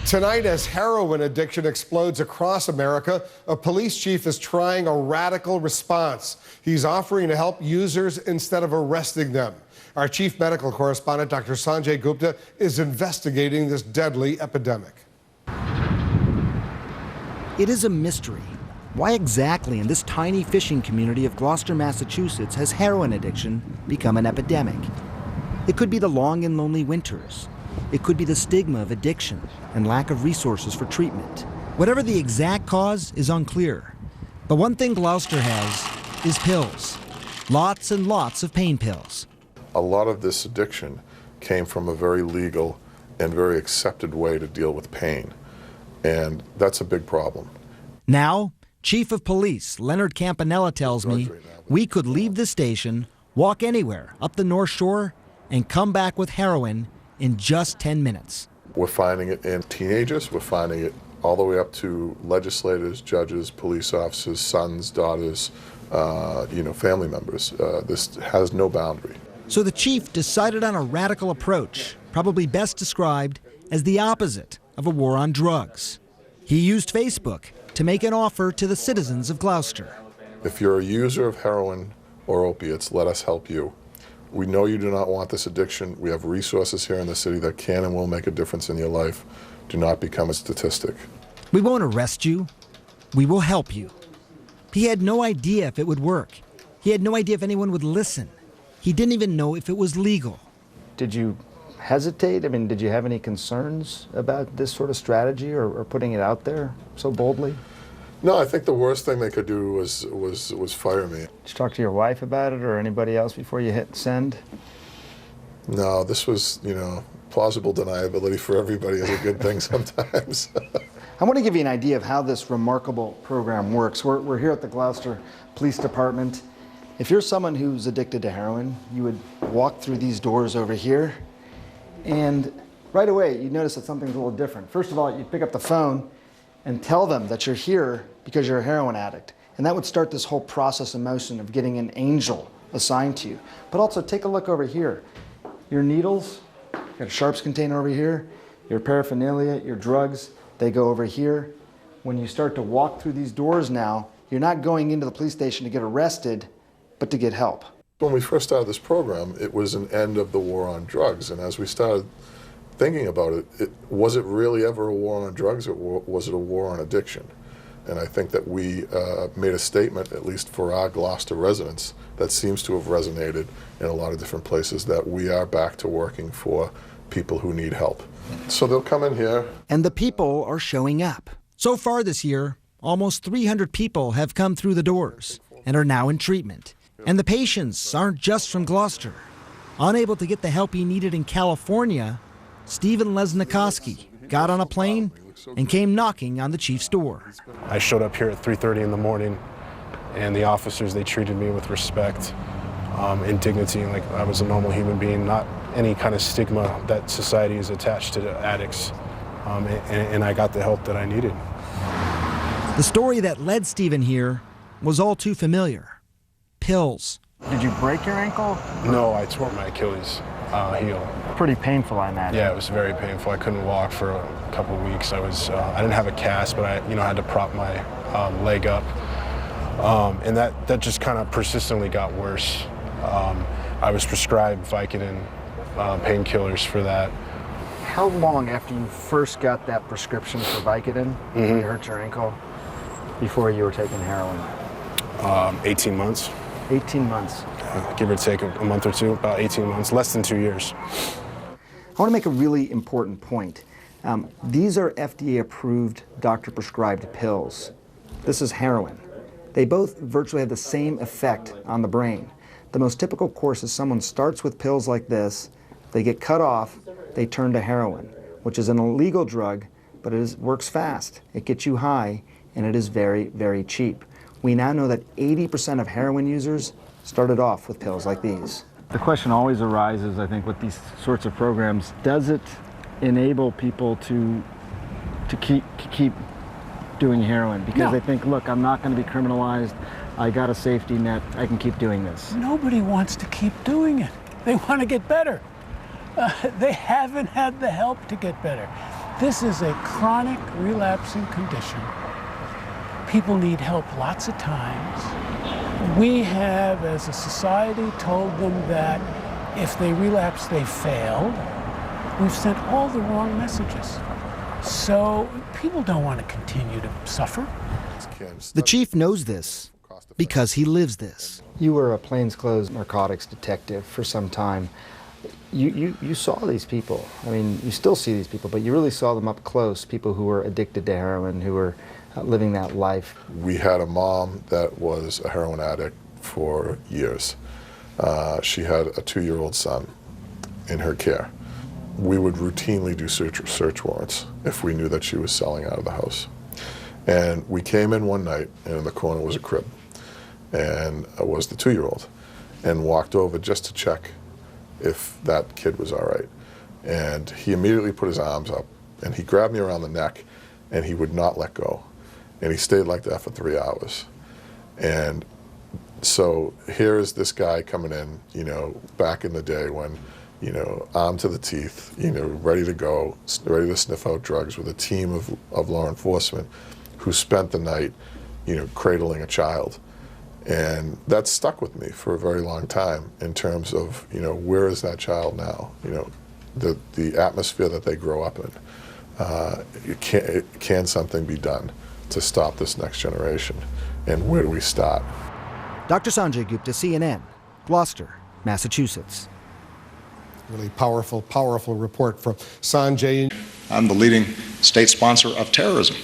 Tonight, as heroin addiction explodes across America, a police chief is trying a radical response. He's offering to help users instead of arresting them. Our chief medical correspondent, Dr. Sanjay Gupta, is investigating this deadly epidemic. It is a mystery. Why exactly in this tiny fishing community of Gloucester, Massachusetts, has heroin addiction become an epidemic? It could be the long and lonely winters. It could be the stigma of addiction and lack of resources for treatment. Whatever the exact cause is unclear. But one thing Gloucester has is pills. Lots and lots of pain pills. A lot of this addiction came from a very legal and very accepted way to deal with pain. And that's a big problem. Now, Chief of Police Leonard Campanella tells me we could leave the station, walk anywhere up the North Shore, and come back with heroin in just 10 minutes. We're finding it in teenagers, we're finding it all the way up to legislators, judges, police officers, sons, daughters, family members. This has no boundary. So the chief decided on a radical approach, probably best described as the opposite of a war on drugs. He used Facebook to make an offer to the citizens of Gloucester. If you're a user of heroin or opiates, let us help you. We know you do not want this addiction. We have resources here in the city that can and will make a difference in your life. Do not become a statistic. We won't arrest you. We will help you. He had no idea if it would work. He had no idea if anyone would listen. He didn't even know if it was legal. Did you hesitate? I mean, did you have any concerns about this sort of strategy or putting it out there so boldly? No, I think the worst thing they could do was fire me. Did you talk to your wife about it or anybody else before you hit send? No, this was, plausible deniability for everybody is a good thing sometimes. I want to give you an idea of how this remarkable program works. We're here at the Gloucester Police Department. If you're someone who's addicted to heroin, you would walk through these doors over here, and right away you'd notice that something's a little different. First of all, you'd pick up the phone and tell them that you're here because you're a heroin addict. And that would start this whole process in motion of getting an angel assigned to you. But also take a look over here. Your needles, you got a sharps container over here, your paraphernalia, your drugs, they go over here. When you start to walk through these doors now, you're not going into the police station to get arrested, but to get help. When we first started this program, it was an end of the war on drugs. And as we started thinking about it, was it really ever a war on drugs, or was it a war on addiction? And I think that we made a statement, at least for our Gloucester residents, that seems to have resonated in a lot of different places, that we are back to working for people who need help. So they'll come in here. And the people are showing up. So far this year, almost 300 people have come through the doors and are now in treatment. And the patients aren't just from Gloucester. Unable to get the help he needed in California, Stephen Lesnikoski got on a plane and came knocking on the chief's door. I showed up here at 3:30 in the morning, and the officers, they treated me with respect and dignity, like I was a normal human being, not any kind of stigma that society is attached to addicts. And I got the help that I needed. The story that led Stephen here was all too familiar. Pills. Did you break your ankle? No, I tore my Achilles heel. Pretty painful, I imagine. Yeah, it was very painful. I couldn't walk for a couple of weeks. I didn't have a cast, but I had to prop my leg up. And that just kind of persistently got worse. I was prescribed Vicodin painkillers for that. How long after you first got that prescription for Vicodin, you hurt your ankle, before you were taking heroin? 18 months. 18 months. Give or take a month or two, about 18 months, less than 2 years. I want to make a really important point. These are FDA-approved, doctor-prescribed pills. This is heroin. They both virtually have the same effect on the brain. The most typical course is someone starts with pills like this, they get cut off, they turn to heroin, which is an illegal drug, but it works fast. It gets you high, and it is very, very cheap. We now know that 80% of heroin users started off with pills like these. The question always arises, I think, with these sorts of programs, does it enable people to keep doing heroin? Because they think, look, I'm not going to be criminalized, I got a safety net, I can keep doing this. Nobody wants to keep doing it. They want to get better. They haven't had the help to get better. This is a chronic relapsing condition. People need help lots of times. We have, as a society, told them that if they relapse, they failed. We've sent all the wrong messages. So people don't want to continue to suffer. The chief knows this because he lives this. You were a plainclothes narcotics detective for some time. You saw these people. I mean, you still see these people, but you really saw them up close, people who were addicted to heroin, who were living that life. We had a mom that was a heroin addict for years. She had a 2-year-old son in her care. We would routinely do search warrants if we knew that she was selling out of the house. And we came in one night, and in the corner was a crib, and it was the 2-year-old, and walked over just to check if that kid was all right. And he immediately put his arms up, and he grabbed me around the neck, and he would not let go. And he stayed like that for 3 hours. And so here is this guy coming in, you know, back in the day when, you know, armed to the teeth, you know, ready to go, ready to sniff out drugs with a team of law enforcement who spent the night, you know, cradling a child. And that stuck with me for a very long time in terms of, you know, where is that child now? You know, the atmosphere that they grow up in. Can something be done to stop this next generation? And where do we start? Dr. Sanjay Gupta, CNN, Gloucester, Massachusetts. Really powerful, powerful report from Sanjay. I'm the leading state sponsor of terrorism.